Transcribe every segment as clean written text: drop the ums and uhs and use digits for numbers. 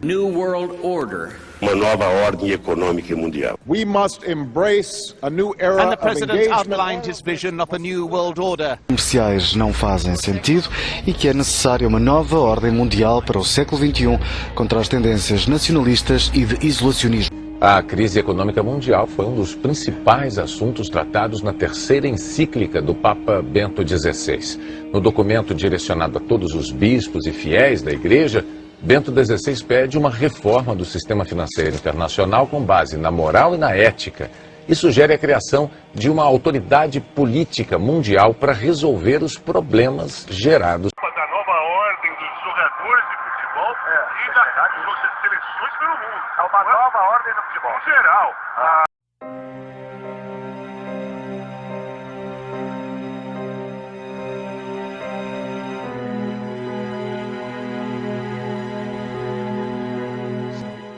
New World Order. Uma nova ordem econômica mundial. We must embrace a new era And the of president engagement. outlined his vision of a new world order. Comerciais não fazem sentido e que é necessária uma nova ordem mundial para o século XXI contra as tendências nacionalistas e de isolacionismo. A crise econômica mundial foi um dos principais assuntos tratados na terceira encíclica do Papa Bento XVI. No documento direcionado a todos os bispos e fiéis da Igreja, Bento XVI pede uma reforma do sistema financeiro internacional com base na moral e na ética e sugere a criação de uma autoridade política mundial para resolver os problemas gerados. Da nova ordem dos jogadores de futebol e das seleções pelo mundo. É uma nova ordem do futebol. Em geral.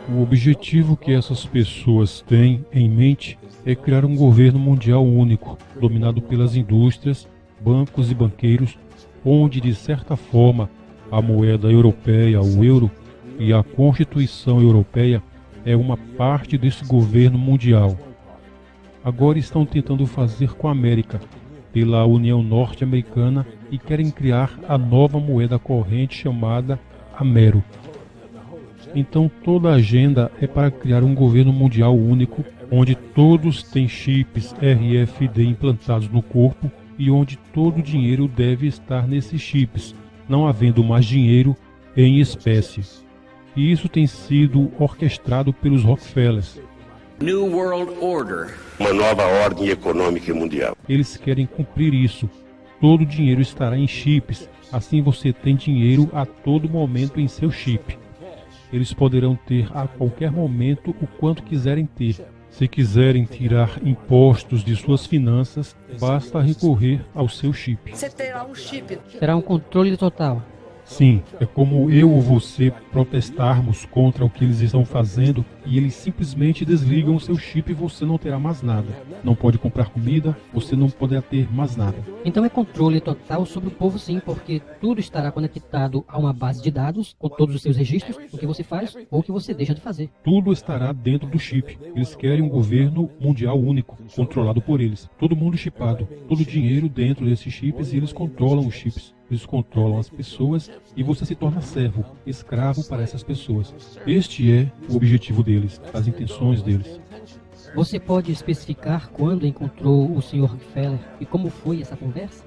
O objetivo que essas pessoas têm em mente é criar um governo mundial único, dominado pelas indústrias, bancos e banqueiros, onde, de certa forma, a moeda europeia, o euro, e a Constituição Europeia é uma parte desse governo mundial. Agora estão tentando fazer com a América, pela União Norte-Americana, e querem criar a nova moeda corrente chamada Amero. Então toda a agenda é para criar um governo mundial único, onde todos têm chips RFID implantados no corpo e onde todo o dinheiro deve estar nesses chips, não havendo mais dinheiro em espécie. E isso tem sido orquestrado pelos Rockefellers. New World Order. Uma nova ordem econômica mundial. Eles querem cumprir isso. Todo o dinheiro estará em chips, assim você tem dinheiro a todo momento em seu chip. Eles poderão ter a qualquer momento o quanto quiserem ter. Se quiserem tirar impostos de suas finanças, basta recorrer ao seu chip. Você terá um chip. Terá um controle total. Sim, é como eu ou você protestarmos contra o que eles estão fazendo e eles simplesmente desligam o seu chip e você não terá mais nada. Não pode comprar comida, você não poderá ter mais nada. Então é controle total sobre o povo, sim, porque tudo estará conectado a uma base de dados com todos os seus registros, o que você faz ou o que você deixa de fazer. Tudo estará dentro do chip. Eles querem um governo mundial único, controlado por eles. Todo mundo chipado, todo o dinheiro dentro desses chips e eles controlam os chips. Eles controlam as pessoas e você se torna servo, escravo para essas pessoas. Este é o objetivo deles, as intenções deles. Você pode especificar quando encontrou o Sr. Rockefeller e como foi essa conversa?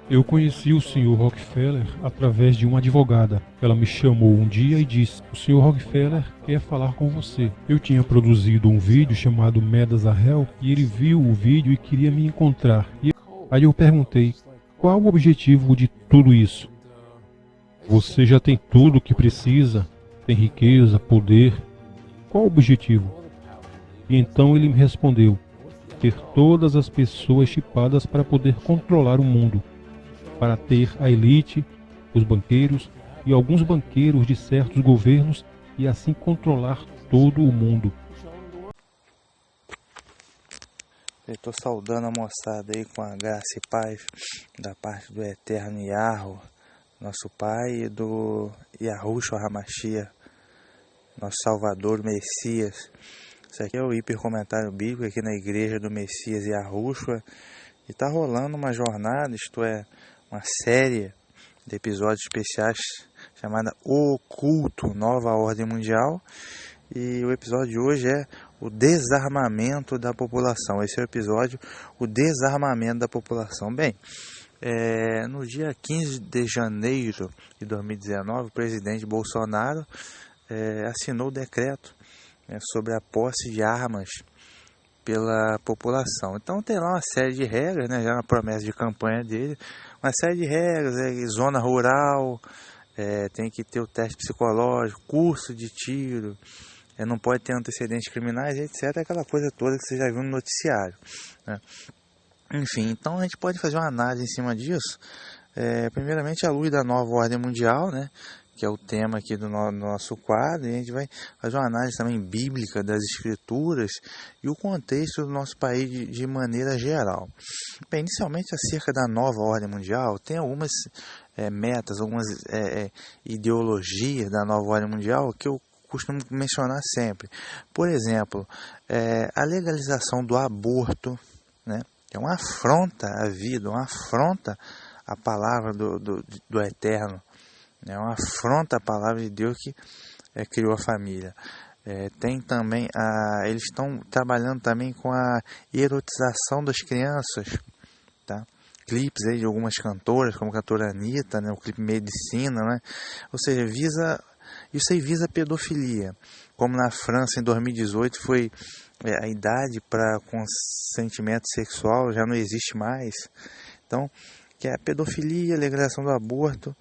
Eu conheci o Sr. Rockefeller através de uma advogada. Ela me chamou um dia e disse: "O Sr. Rockefeller quer falar com você." Eu tinha produzido um vídeo chamado Medas a Hell e ele viu o vídeo e queria me encontrar. Aí eu perguntei: "Qual o objetivo de tudo isso? Você já tem tudo o que precisa, tem riqueza, poder. Qual o objetivo?" E então ele me respondeu: "Ter todas as pessoas chipadas para poder controlar o mundo, para ter a elite, os banqueiros e alguns banqueiros de certos governos e assim controlar todo o mundo." Eu estou saudando a moçada aí com a graça e paz da parte do Eterno Yahweh, nosso Pai, e do Yahushua HaMashiach, nosso Salvador, Messias. Isso aqui é o hipercomentário bíblico aqui na igreja do Messias Yahushua. E está rolando uma jornada, isto é, uma série de episódios especiais chamada O Culto, Nova Ordem Mundial. E o episódio de hoje é o desarmamento da população. Esse é o episódio, o desarmamento da população. Bem, no dia 15 de janeiro de 2019, o presidente Bolsonaro assinou o decreto sobre a posse de armas pela população. Então tem lá uma série de regras, já na promessa de campanha dele, uma série de regras, zona rural, tem que ter o teste psicológico, curso de tiro, não pode ter antecedentes criminais, etc. Aquela coisa toda que você já viu no noticiário, né? Enfim, então a gente pode fazer uma análise em cima disso, primeiramente à luz da nova ordem mundial, que é o tema aqui do nosso quadro, e a gente vai fazer uma análise também bíblica das escrituras e o contexto do nosso país de maneira geral. Bem, inicialmente acerca da nova ordem mundial, tem algumas metas, algumas ideologias da nova ordem mundial que eu costumo mencionar sempre. Por exemplo, a legalização do aborto, né? É uma afronta à vida, uma afronta à palavra do Eterno, é uma afronta à palavra de Deus que criou a família. Tem também eles estão trabalhando também com a erotização das crianças, tá? Clipes aí de algumas cantoras, como a cantora Anitta, né? O clipe Medicina, né? Ou seja, isso aí visa pedofilia. Como na França em 2018 foi a idade para consentimento sexual já não existe mais. Então, que é a pedofilia, a legalização do aborto.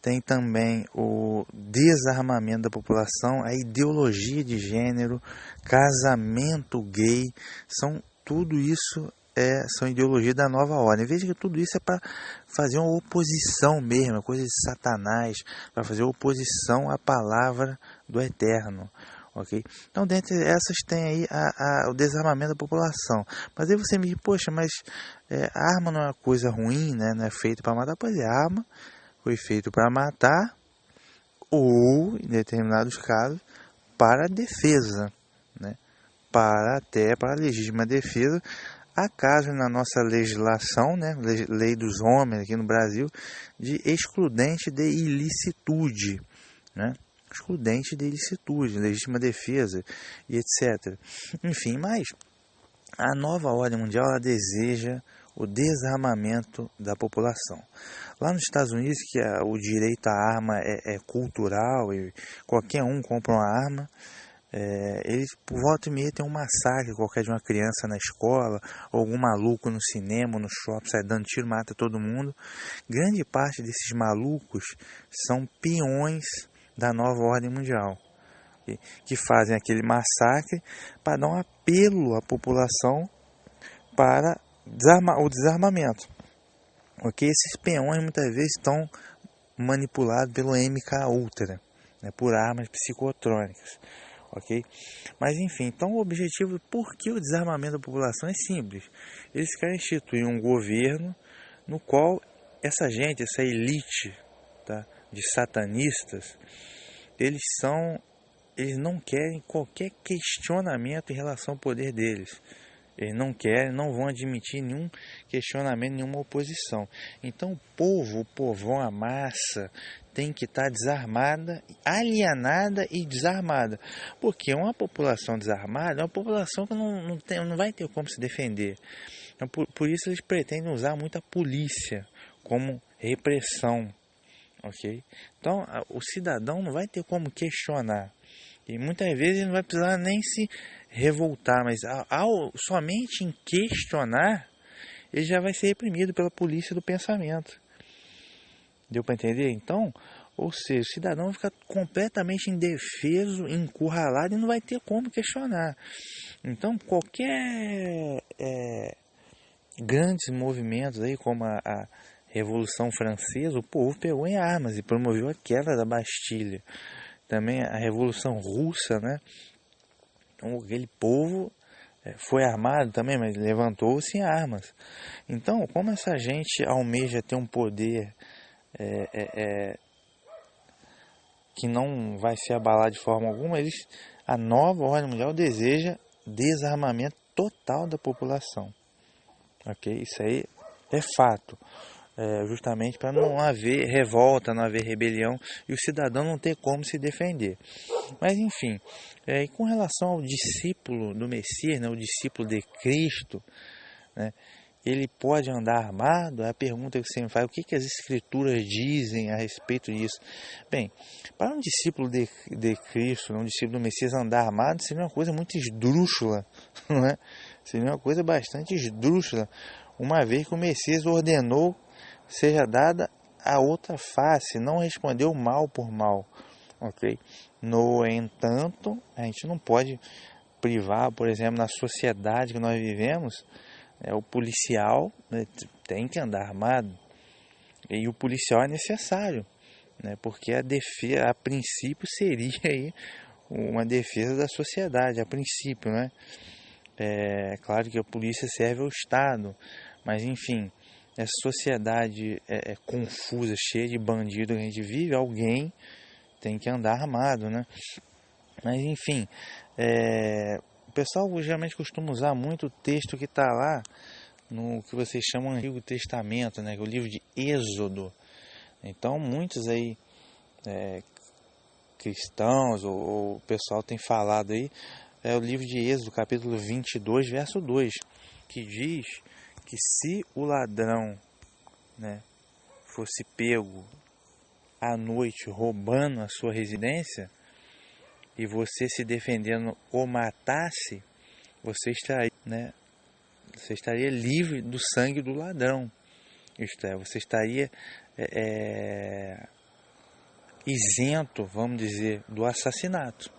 Tem também o desarmamento da população, a ideologia de gênero, casamento gay, tudo isso são ideologias da nova ordem. Veja que tudo isso é para fazer uma oposição mesmo, coisa de Satanás, para fazer oposição à palavra do Eterno. Okay? Então, dentre essas tem aí o desarmamento da população. Mas aí você me diz, poxa, mas a arma não é uma coisa ruim, né? Não é feita para matar? Pois é, a arma foi feita para matar ou, em determinados casos, para a defesa, né? Para a legítima defesa. Há casos na nossa legislação, né? Lei dos homens aqui no Brasil, de excludente de ilicitude, né? Excludente de ilicitude, legítima defesa e etc. Enfim, mas a nova ordem mundial ela deseja o desarmamento da população. Lá nos Estados Unidos, que o direito à arma é cultural e qualquer um compra uma arma, eles por volta e meia tem um massacre qualquer de uma criança na escola, ou algum maluco no cinema, no shopping, sai dando tiro, mata todo mundo. Grande parte desses malucos são peões da nova ordem mundial, que fazem aquele massacre para dar um apelo à população para o desarmamento. Okay? Esses peões muitas vezes estão manipulados pelo MK Ultra, né, por armas psicotrônicas. Okay? Mas enfim, então o objetivo, por que o desarmamento da população é simples. Eles querem instituir um governo no qual essa gente, essa elite, tá, de satanistas, eles não querem qualquer questionamento em relação ao poder deles. Eles não querem, não vão admitir nenhum questionamento, nenhuma oposição. Então o povão, a massa, tem que estar desarmada, alienada e desarmada. Porque uma população desarmada é uma população que não vai ter como se defender. Então, por isso eles pretendem usar muito a polícia como repressão. Okay? Então o cidadão não vai ter como questionar. E muitas vezes ele não vai precisar nem se revoltar, mas somente em questionar, ele já vai ser reprimido pela polícia do pensamento. Deu para entender? Então, ou seja, o cidadão fica completamente indefeso, encurralado e não vai ter como questionar. Então, qualquer grandes movimentos aí, como a Revolução Francesa, o povo pegou em armas e promoveu a queda da Bastilha. Também a Revolução Russa, né? Então, aquele povo foi armado também, mas levantou-se em armas. Então, como essa gente almeja ter um poder que não vai se abalar de forma alguma, a nova ordem mundial deseja desarmamento total da população. Ok? Isso aí é fato. Justamente para não haver revolta, não haver rebelião e o cidadão não ter como se defender. Mas enfim, e com relação ao discípulo do Messias, né, o discípulo de Cristo, né, ele pode andar armado? É a pergunta que você me faz. O que as escrituras dizem a respeito disso? Bem, para um discípulo de Cristo, um discípulo do Messias andar armado seria uma coisa muito esdrúxula, não é? Seria uma coisa bastante esdrúxula, uma vez que o Messias ordenou seja dada a outra face, não respondeu mal por mal, ok? No entanto, a gente não pode privar, por exemplo, na sociedade que nós vivemos, o policial, né, tem que andar armado, e o policial é necessário, né, porque a defesa, a princípio, seria aí uma defesa da sociedade, a princípio, né? É claro que a polícia serve ao Estado, mas enfim, essa sociedade confusa, cheia de bandido que a gente vive, alguém tem que andar armado, né? Mas enfim, o pessoal geralmente costuma usar muito o texto que está lá no que vocês chamam de Antigo Testamento, né? Que é o livro de Êxodo. Então muitos aí cristãos ou o pessoal tem falado aí, é o livro de Êxodo, capítulo 22, verso 2, que diz que se o ladrão, né, fosse pego à noite roubando a sua residência e você se defendendo o matasse, você estaria livre do sangue do ladrão. Isto é, você estaria isento, vamos dizer, do assassinato.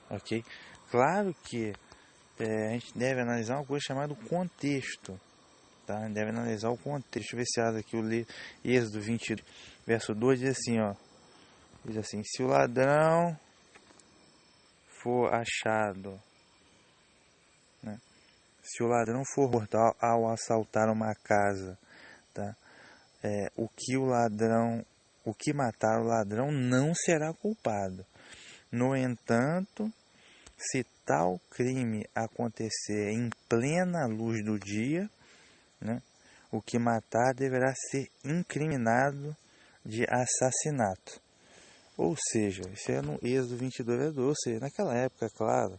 Ok? Claro que a gente deve analisar uma coisa chamada contexto. Tá? A gente deve analisar o contexto. Deixa eu ver se abre aqui o Êxodo 20, verso 2, diz assim, ó. Diz assim, se o ladrão for achado, né? Se o ladrão for mortal ao assaltar uma casa, tá? O que matar o ladrão não será culpado. No entanto, se tal crime acontecer em plena luz do dia, né, o que matar deverá ser incriminado de assassinato. Ou seja, isso é no Êxodo 22, ou seja, naquela época, claro,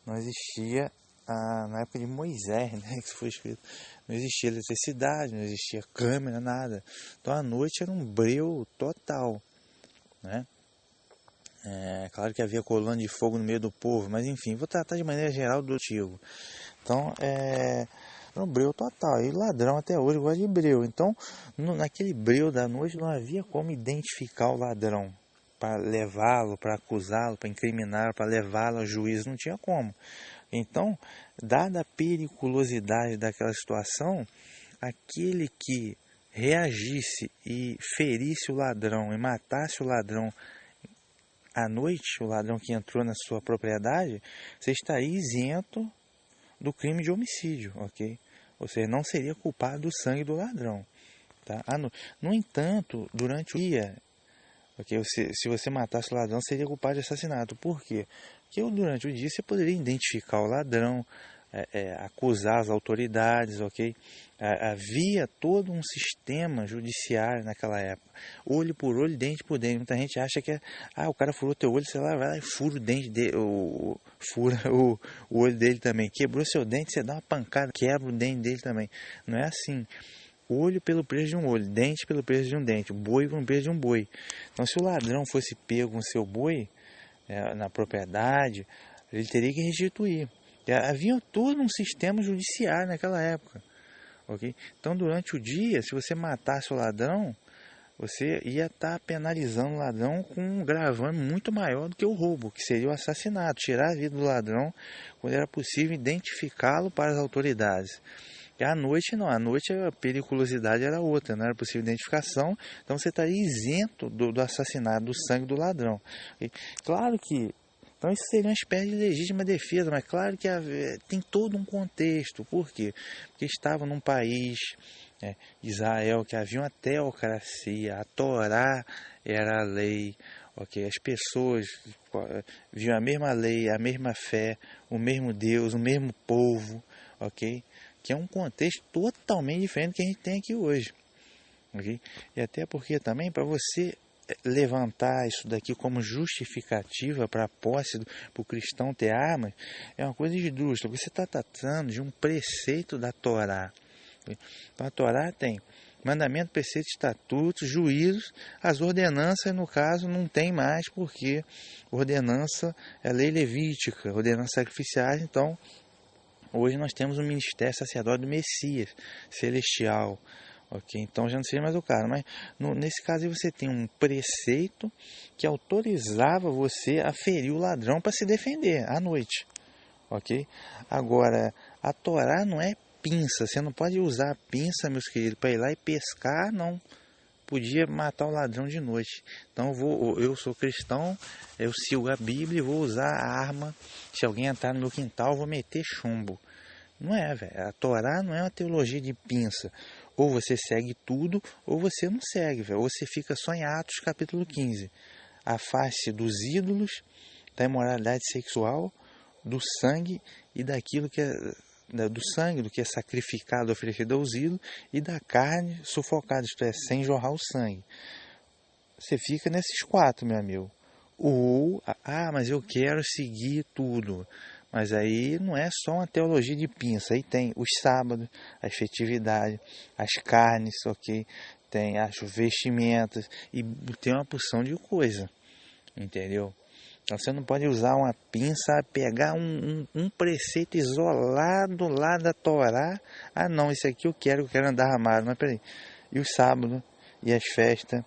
não existia, na época de Moisés, né, que isso foi escrito, não existia eletricidade, não existia câmera, nada. Então a noite era um breu total, né? Claro que havia coluna de fogo no meio do povo, mas enfim, vou tratar de maneira geral do motivo. Então, era um breu total, e o ladrão até hoje gosta de breu. Então, naquele breu da noite não havia como identificar o ladrão, para levá-lo, para acusá-lo, para incriminar, para levá-lo ao juízo, não tinha como. Então, dada a periculosidade daquela situação, aquele que reagisse e ferisse o ladrão e matasse o ladrão à noite, o ladrão que entrou na sua propriedade, você estaria isento do crime de homicídio, ok? Ou seja, não seria culpado do sangue do ladrão, tá? No entanto, durante o dia, okay, se você matasse o ladrão, seria culpado de assassinato. Por quê? Porque durante o dia você poderia identificar o ladrão, acusar as autoridades, ok? Havia todo um sistema judiciário naquela época, olho por olho, dente por dente. Muita gente acha que o cara furou teu olho, você vai lá e fura o dente dele, fura o olho dele também. Quebrou seu dente, você dá uma pancada, quebra o dente dele também. Não é assim. Olho pelo preço de um olho, dente pelo preço de um dente, boi pelo preço de um boi. Então, se o ladrão fosse pego com seu boi na propriedade, ele teria que restituir. Havia todo um sistema judiciário naquela época, ok? Então, durante o dia, se você matasse o ladrão, você ia estar penalizando o ladrão com um gravame muito maior do que o roubo, que seria o assassinato, tirar a vida do ladrão quando era possível identificá-lo para as autoridades. E à noite não, à noite a periculosidade era outra, não era possível identificação, então você estaria isento do assassinato, do sangue do ladrão. E, claro que, então isso seria uma espécie de legítima defesa, mas claro que tem todo um contexto. Por quê? Porque estava num país, Israel, que havia uma teocracia, a Torá era a lei, ok? As pessoas viam a mesma lei, a mesma fé, o mesmo Deus, o mesmo povo, ok? Que é um contexto totalmente diferente do que a gente tem aqui hoje, ok? E até porque também, para você levantar isso daqui como justificativa para a posse, para o cristão ter armas, é uma coisa esdrúxula, porque você está tratando de um preceito da Torá. Então a Torá tem mandamento, preceito, estatutos, juízos, as ordenanças, no caso, não tem mais, porque ordenança é lei levítica, ordenanças sacrificiais. Então, hoje nós temos o ministério sacerdote do Messias celestial, ok? Então já não seria mais o caso, mas nesse caso aí você tem um preceito que autorizava você a ferir o ladrão para se defender à noite, ok? Agora, a Torá não é pinça, você não pode usar a pinça, meus queridos, para ir lá e pescar, não. Podia matar o ladrão de noite. Então eu sou cristão, eu sigo a Bíblia e vou usar a arma. Se alguém entrar no meu quintal, eu vou meter chumbo. Não é, velho. A Torá não é uma teologia de pinça. Ou você segue tudo, ou você não segue, velho. Ou você fica só em Atos capítulo 15. Afaste dos ídolos, da imoralidade sexual, do sangue e daquilo que é do sangue, do que é sacrificado, oferecido aos ídolos, e da carne sufocada, isto é, sem jorrar o sangue. Você fica nesses 4, meu amigo. Ou, mas eu quero seguir tudo. Mas aí não é só uma teologia de pinça. Aí tem os sábados, as festividades, as carnes, ok? Tem as vestimentas e tem uma porção de coisa. Entendeu? Então você não pode usar uma pinça, pegar um preceito isolado lá da Torá. Ah não, esse aqui eu quero andar armado. Mas peraí. E os sábados, e as festas,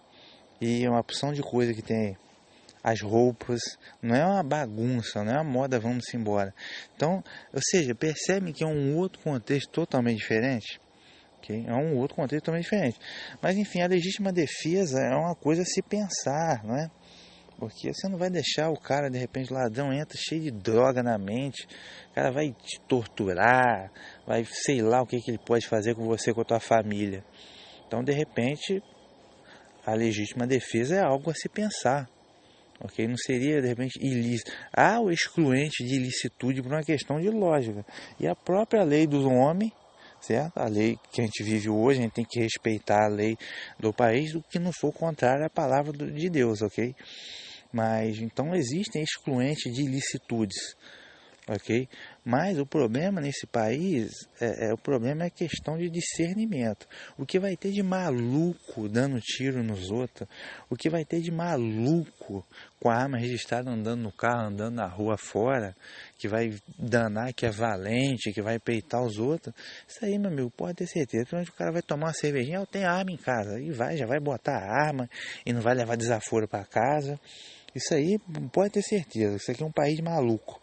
e uma porção de coisa que tem aí. As roupas, não é uma bagunça, não é uma moda, vamos embora. Então, ou seja, percebe que é um outro contexto totalmente diferente? Okay? É um outro contexto totalmente diferente. Mas, enfim, a legítima defesa é uma coisa a se pensar, não é? Porque você não vai deixar o cara, de repente, ladrão, entra cheio de droga na mente, o cara vai te torturar, vai sei lá o que ele pode fazer com você, com a tua família. Então, de repente, a legítima defesa é algo a se pensar. Ok? Não seria, de repente, ilícito. Há o excluente de ilicitude por uma questão de lógica. E a própria lei do homem, certo? A lei que a gente vive hoje, a gente tem que respeitar a lei do país, do que não for contrário à palavra de Deus, ok? Mas, então, existem excluentes de ilicitudes, ok? Mas o problema nesse país, o problema é a questão de discernimento. O que vai ter de maluco dando tiro nos outros, o que vai ter de maluco com a arma registrada andando no carro, andando na rua fora, que vai danar, que é valente, que vai peitar os outros, isso aí, meu amigo, pode ter certeza. Principalmente o cara vai tomar uma cervejinha, eu tenho arma em casa, e já vai botar a arma e não vai levar desaforo para casa. Isso aí pode ter certeza, isso aqui é um país maluco.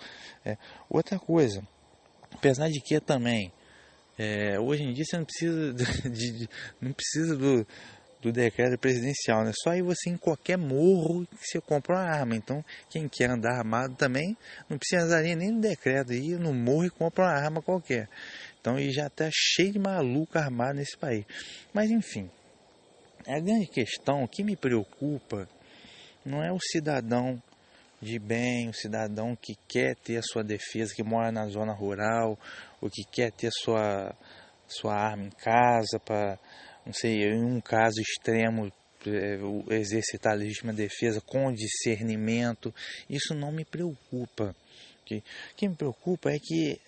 Outra coisa, apesar de que também, hoje em dia você não precisa, não precisa do decreto presidencial, né? Só aí você em qualquer morro que você compra uma arma. Então, quem quer andar armado também não precisaria nem do decreto, ir no morro e compra uma arma qualquer. Então, e já está cheio de maluco armado nesse país. Mas, enfim, a grande questão, o que me preocupa, não é o cidadão de bem, o cidadão que quer ter a sua defesa, que mora na zona rural, ou que quer ter sua arma em casa para, não sei, em um caso extremo, exercitar a legítima defesa com discernimento. Isso não me preocupa. Okay? O que me preocupa é que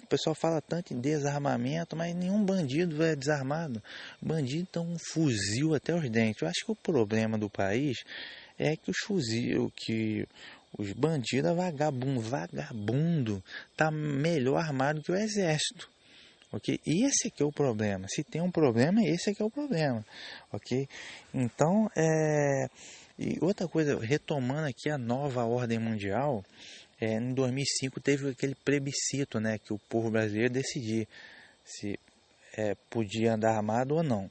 o pessoal fala tanto em desarmamento, mas nenhum bandido é desarmado. Bandido tem um fuzil até os dentes. Eu acho que o problema do país é que os bandidos, vagabundo, tá melhor armado que o exército, ok? E esse aqui é o problema. Se tem um problema, esse aqui é o problema, ok? Então, e outra coisa, retomando aqui a nova ordem mundial, em 2005 teve aquele plebiscito, né, que o povo brasileiro decidia se podia andar armado ou não.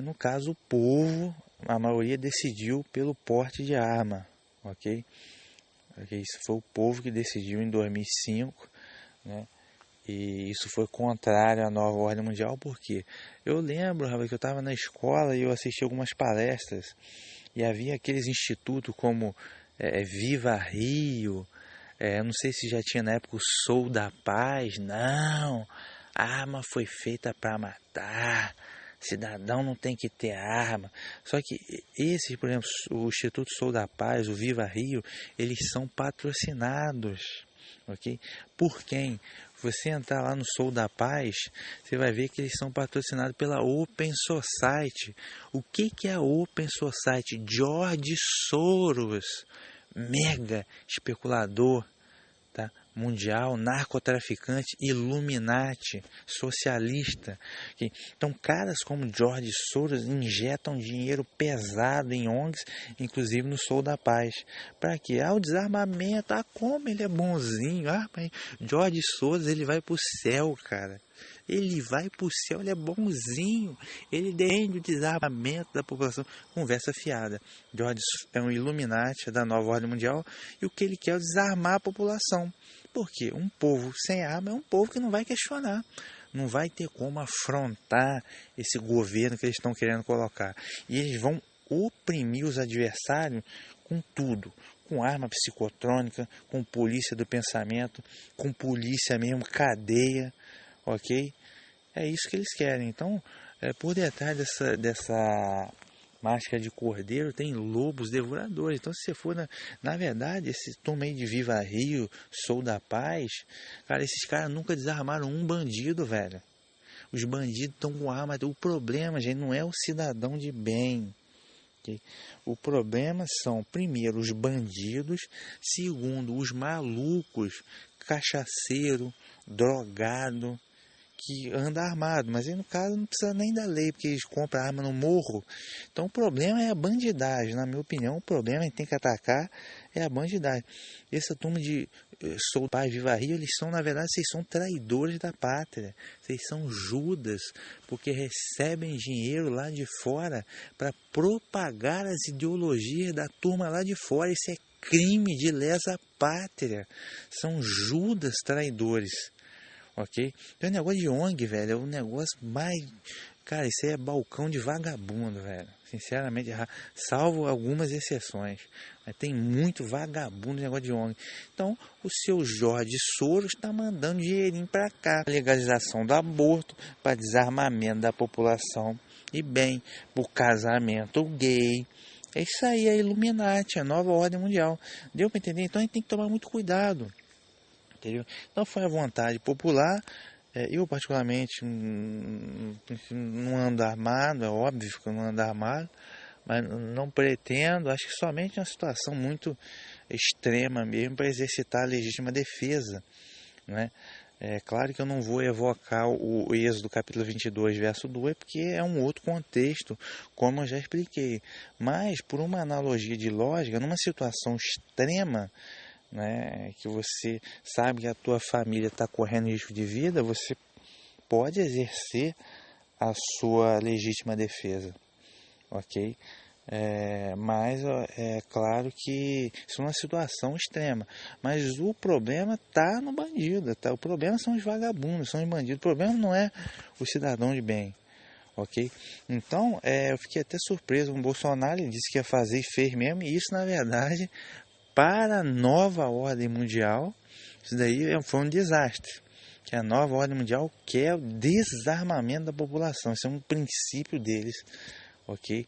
No caso, o povo, a maioria decidiu pelo porte de arma, ok? Isso foi o povo que decidiu em 2005, né? E isso foi contrário à nova ordem mundial, porque eu lembro, rapaz, que eu estava na escola e eu assisti algumas palestras e havia aqueles institutos como Viva Rio, não sei se já tinha na época o Sou da Paz. Não, a arma foi feita para matar, cidadão não tem que ter arma. Só que esses, por exemplo, o Instituto Sou da Paz, o Viva Rio, eles são patrocinados, ok? Por quem? Você entrar lá no Sou da Paz, você vai ver que eles são patrocinados pela Open Society. O que é a Open Society? George Soros, mega especulador, tá? Mundial, narcotraficante, Illuminati, socialista. Okay? Então, caras como George Soros injetam dinheiro pesado em ONGs, inclusive no Sou da Paz. Para quê? O desarmamento. Como ele é bonzinho. Mas George Soros, ele vai pro céu, cara. Ele vai pro céu, ele é bonzinho. Ele defende o desarmamento da população. Conversa fiada. George é um Illuminati da nova ordem mundial e o que ele quer é desarmar a população. Por quê? Um povo sem arma é um povo que não vai questionar. não vai ter como afrontar esse governo que eles estão querendo colocar. E eles vão oprimir os adversários com tudo, com arma psicotrônica, com polícia do pensamento, com polícia mesmo, cadeia, ok? É isso que eles querem. Então, por detrás dessa máscara de cordeiro tem lobos devoradores. Então, se você for, na verdade, esse turma aí de Viva Rio, Sou da Paz, cara, esses caras nunca desarmaram um bandido, velho. Os bandidos estão com arma. O problema, gente, não é o cidadão de bem. Okay? O problema são, primeiro, os bandidos, segundo, os malucos, cachaceiro, drogado, que anda armado, mas aí no caso não precisa nem da lei, porque eles compram arma no morro. Então o problema é a bandidagem, na minha opinião, o problema que tem que atacar é a bandidagem. Essa turma de Sou Pai, Viva Rio, eles são, na verdade, vocês são traidores da pátria, vocês são Judas, porque recebem dinheiro lá de fora para propagar as ideologias da turma lá de fora. Isso é crime de lesa pátria, são Judas traidores. Ok? Então o negócio de ONG, velho, é um negócio mais... Cara, isso aí é balcão de vagabundo, velho. Sinceramente, salvo algumas exceções. Mas tem muito vagabundo no negócio de ONG. Então, o seu Jorge Soros está mandando dinheirinho para cá. Legalização do aborto, para desarmamento da população. E bem, por casamento gay. É isso aí, é Illuminati, a nova ordem mundial. Deu para entender? Então a gente tem que tomar muito cuidado. Entendeu? Então foi a vontade popular. Eu particularmente não ando armado, é óbvio que eu não ando armado, mas não pretendo, acho que somente uma situação muito extrema mesmo para exercitar a legítima defesa, né? É claro que eu não vou evocar o Êxodo capítulo 22, verso 2, porque é um outro contexto, como eu já expliquei, mas por uma analogia de lógica, numa situação extrema, né, que você sabe que a tua família está correndo risco de vida, você pode exercer a sua legítima defesa, ok? Mas é claro que isso é uma situação extrema, mas o problema está no bandido, tá? O problema são os vagabundos, são os bandidos, o problema não é o cidadão de bem, ok? Então, eu fiquei até surpreso com o Bolsonaro, ele disse que ia fazer e fez mesmo, e isso na verdade... Para a nova ordem mundial, isso daí foi um desastre. Que a nova ordem mundial quer o desarmamento da população. Isso é um princípio deles, ok?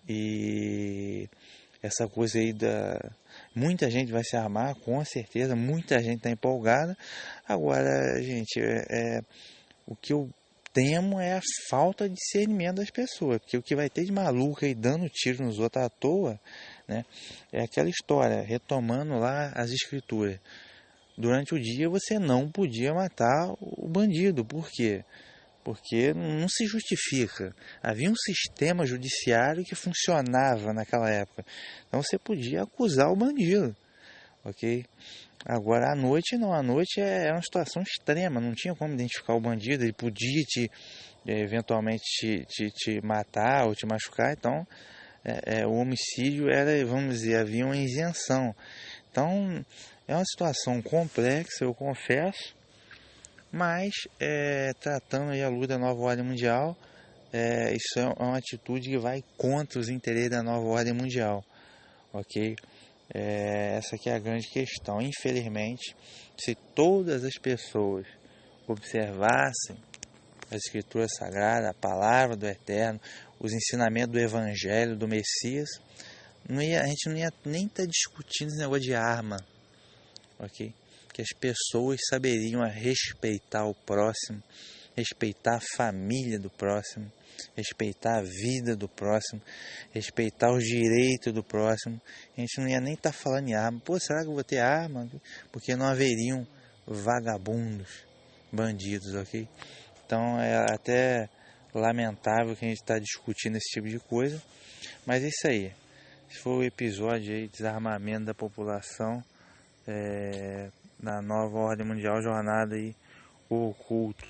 E essa coisa aí muita gente vai se armar, com certeza. Muita gente está empolgada. Agora, gente, o que eu temo é a falta de discernimento das pessoas. Porque o que vai ter de maluco aí dando tiro nos outros à toa... Né? É aquela história, retomando lá as escrituras. Durante o dia você não podia matar o bandido. Por quê? Porque não se justifica. Havia um sistema judiciário que funcionava naquela época. Então você podia acusar o bandido. Ok? Agora à noite não. À noite é uma situação extrema. Não tinha como identificar o bandido. Ele podia eventualmente te matar ou te machucar. Então... o homicídio era, vamos dizer, havia uma isenção. Então, é uma situação complexa, eu confesso, mas tratando aí a luz da nova ordem mundial, isso é uma atitude que vai contra os interesses da nova ordem mundial, ok? Essa aqui é a grande questão. Infelizmente, se todas as pessoas observassem a Escritura Sagrada, a Palavra do Eterno, os ensinamentos do Evangelho, do Messias, a gente não ia nem estar discutindo esse negócio de arma, ok? Que as pessoas saberiam respeitar o próximo, respeitar a família do próximo, respeitar a vida do próximo, respeitar os direitos do próximo. A gente não ia nem estar falando em arma. Pô, será que eu vou ter arma? Porque não haveriam vagabundos, bandidos, ok? Então é até lamentável que a gente está discutindo esse tipo de coisa, mas é isso aí. Esse foi o episódio aí, desarmamento da população na nova ordem mundial, jornada aí oculta.